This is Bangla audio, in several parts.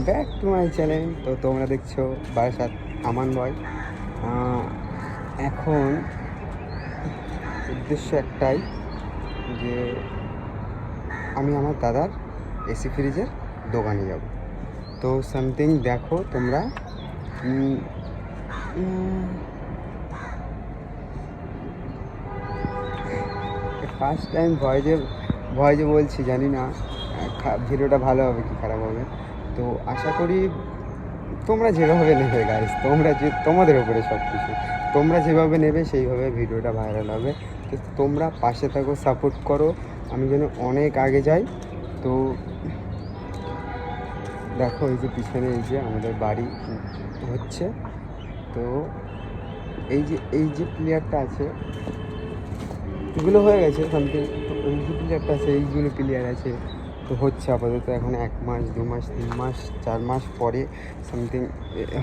Back to my channel. তো তোমরা দেখছো বারাসাত আমান বয়। এখন উদ্দেশ্য একটাই যে আমি আমার দাদার এসি ফ্রিজের দোকানে যাব। তো সামথিং দেখো তোমরা, ফার্স্ট টাইম ভয়েসে বলছি, জানি না ভিডিওটা ভালো হবে কি খারাপ হবে। তো আশা করি তোমরা যেভাবে নেবে গাইস, তোমাদের ওপরে সব কিছু, তোমরা যেভাবে নেবে সেইভাবে ভিডিওটা ভাইরাল হবে। তো তোমরা পাশে থাকো, সাপোর্ট করো, আমি যেন অনেক আগে যাই। তো দেখো এই যে পিছনে এই যে আমাদের বাড়ি হচ্ছে। তো এই যে প্লেয়ারটা আছে, এগুলো হয়ে গেছে সামথিং। তো এই যে প্লেয়ারটা আছে, এইগুলো প্লেয়ার আছে। তো হচ্ছে আপাতত এখন 1 মাস 2 মাস 3 মাস 4 মাস পরে সামথিং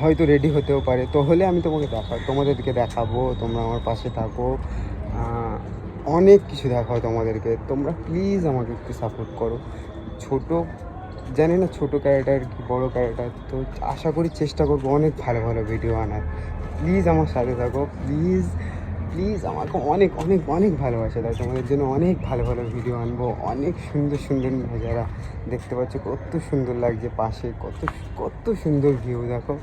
হয়তো রেডি হতেও পারে। তো হলে আমি তোমাদেরকে দেখাবো, তোমরা আমার পাশে থাকো, অনেক কিছু দেখাও তোমাদেরকে। তোমরা প্লিজ আমাকে একটু সাপোর্ট করো। জানি না ছোটো ক্যারেক্টার কি বড়ো ক্যারেক্টার, তো আশা করি চেষ্টা করবো অনেক ভালো ভালো ভিডিও আনার। প্লিজ আমার সাথে থাকো, প্লিজ প্লিজ আমাকে অনেক অনেক অনেক ভালোবাসা দাও। তোমাদের জন্য অনেক ভালো ভালো ভিডিও আনবো, অনেক সুন্দর সুন্দর নজারা দেখতে পাচ্ছ, কত সুন্দর লাগছে পাশে, কত কত সুন্দর ভিউ দেখো,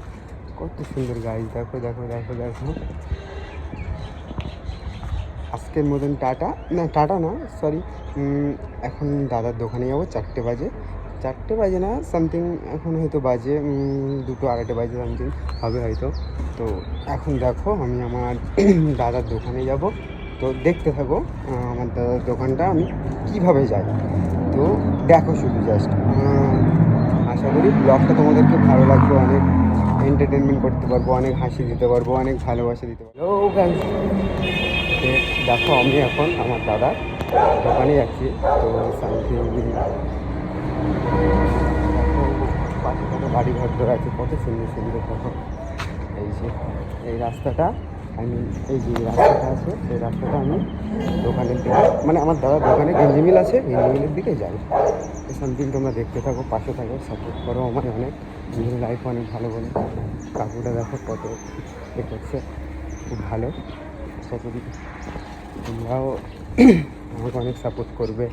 কত সুন্দর গাছ দেখো দেখো দেখো দেখো। আজকের মতন টাটা না, সরি। এখন দাদার দোকানে যাবো, 4টে বাজে না সামথিং, এখন হয়তো বাজে 2টো 2:30 বাজে সামথিং হবে হয়তো। তো এখন দেখো আমি আমার দাদার দোকানে যাব। তো দেখতে থাকো আমার দাদার দোকানটা আমি কীভাবে যাই। তো দেখো শুধু জাস্ট, আশা করি ব্লগটা তোমাদেরকে ভালো লাগবে, অনেক এন্টারটেনমেন্ট করতে পারবো, অনেক হাসি দিতে পারবো, অনেক ভালোবাসা দিতে পারবো। ও গাইস, দেখো আমি এখন আমার দাদার দোকানে যাচ্ছি। তো সামথিং দেখো পাশে কত বাড়ি ঘর ধরে আছে, কত সুন্দর সুন্দর দেখো। এই রাস্তাটা আমি, এই যে রাস্তাটা আছে সেই রাস্তাটা আমি দোকানের দিকে, মানে আমার দাদার দোকানে গেঞ্জি মিল আছে, গেঞ্জি মিলের দিকে যাই। তো সামথিং তোমরা দেখতে থাকো, পাশে থাকো, সাপোর্ট করো আমার অনেক। নিজের লাইফ অনেক ভালো বলে কাকুটা দেখো কত এ করছে, খুব ভালো। আশা করি তোমরাও আমাকে অনেক সাপোর্ট করবে,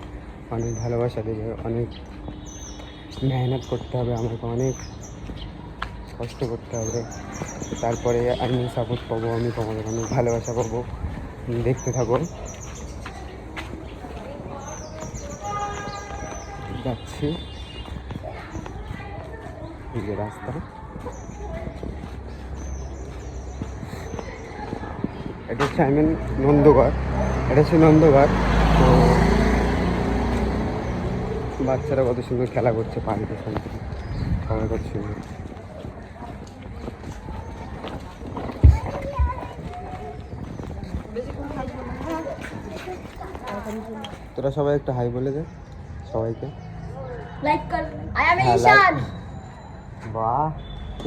অনেক ভালোবাসা দেবে, অনেক মেহনত করতে হবে আমাকে, অনেক কষ্ট করতে হবে, তারপরে আমি সাপোর্ট পাবো, আমি তোমাদের অনেক ভালোবাসা পাবো। দেখতে থাকো, যাচ্ছি এই যে রাস্তা, এটা হচ্ছে নন্দগড়, এটা হচ্ছে নন্দগড়। তো বাচ্চারা কত সুন্দর খেলা করছে পানিতে, সবাই কত সুন্দর। তোরা সবাই একটা হাই বলে দে সবাইকে। লাইক কর, আই এম ঈশান। বাহ,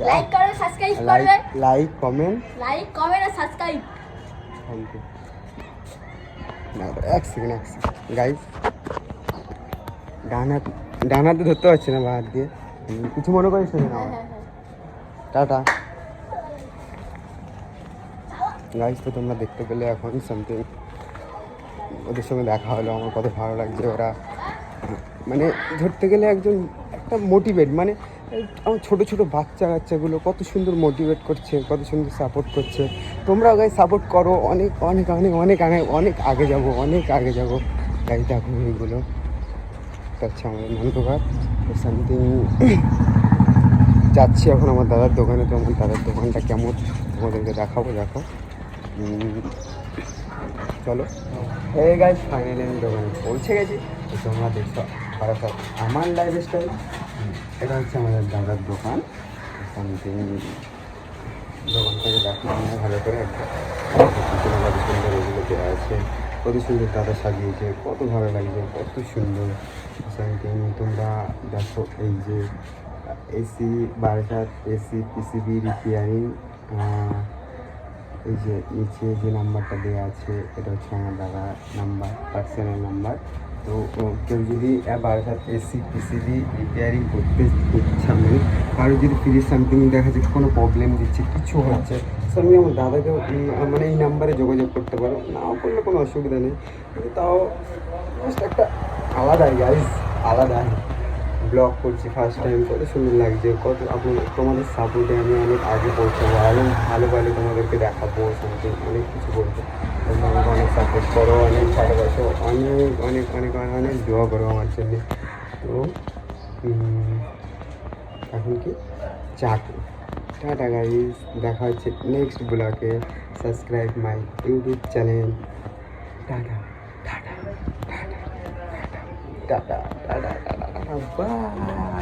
লাইক করো, সাবস্ক্রাইব করবে, লাইক কমেন্ট আর সাবস্ক্রাইব। Thank you. না এক সেকেন্ড গাইস, ডান হাতে ধরতে পারছি না, বা হাত দিয়ে কিছু মনে করিস না। Tata guys. তো তোমরা দেখতে পেলে এখন সামথিং ওদের সঙ্গে দেখা হলো, আমার কত ভালো লাগছে। ওরা মানে ধরতে গেলে একটা মোটিভেট, মানে আমার ছোটো ছোটো বাচ্চাগুলো কত সুন্দর মোটিভেট করছে, কত সুন্দর সাপোর্ট করছে। তোমরাও গাইস সাপোর্ট করো, অনেক অনেক অনেক অনেক অনেক আগে যাবো, অনেক আগে যাবো গাইস। দেখো এইগুলো হচ্ছে আমাদের নন্দঘাট। তো সামথিং যাচ্ছি এখন আমার দাদার দোকানে। তো আমার দাদার দোকানটা কেমন তোমাদেরকে দেখাবো, দেখো চলো। এই গাইস ফাইনালি আমি দোকানে পৌঁছে গেছি। তো তোমরা দেখছো বারাসাত আমান লাইফস্টাইল, এটা হচ্ছে আমাদের দাদার দোকান। সামথিং দোকানটাকে দেখো ভালো করে, একটা কত সুন্দর এগুলো দেওয়া আছে, কত সুন্দর দাদা সাজিয়েছে, কত ভালো লাগছে, কত সুন্দর। সামথিং তোমরা দেখো এই যে AC Barasat AC PCB repairing, এই যে নিচে যে নাম্বারটা দেওয়া আছে এটা হচ্ছে আমার দাদা নাম্বার, পার্সোনাল নাম্বার। তো কেউ যদি বারাসাত এসি পিসিবি রিপেয়ারিং করতে ইচ্ছা, মানে কারো যদি ফ্রিজ সামথিং দেখা যাচ্ছে কোনো প্রবলেম দিচ্ছে, কিছু হচ্ছে, তো আমি আমার দাদাকে মানে এই নাম্বারে যোগাযোগ করতে পারো, নাও করলে কোনো অসুবিধা নেই। কিন্তু তাও জাস্ট একটা আলাদাই গাইজ, আলাদাই ব্লগ করছি ফার্স্ট টাইম, কত সুন্দর লাগছে, কত আপনাদের তোমাদের সাপোর্টে আমি অনেক আগে পৌঁছাবো, আরও ভালো ভালো তোমাদেরকে দেখাবো, সামথিং অনেক কিছু বলবো। তোমরা আমাকে অনেক সাপোর্ট করো, অনেক ভালোবাসো, অনেক অনেক অনেক অনেক অনেক দোয়া করো আমার জন্য। তো এখন কি চাকরি, টাটা গাইজ, দেখা হচ্ছে নেক্সট ব্লগে। Subscribe my YouTube channel. Tata tata tata tata tata tata tata bye.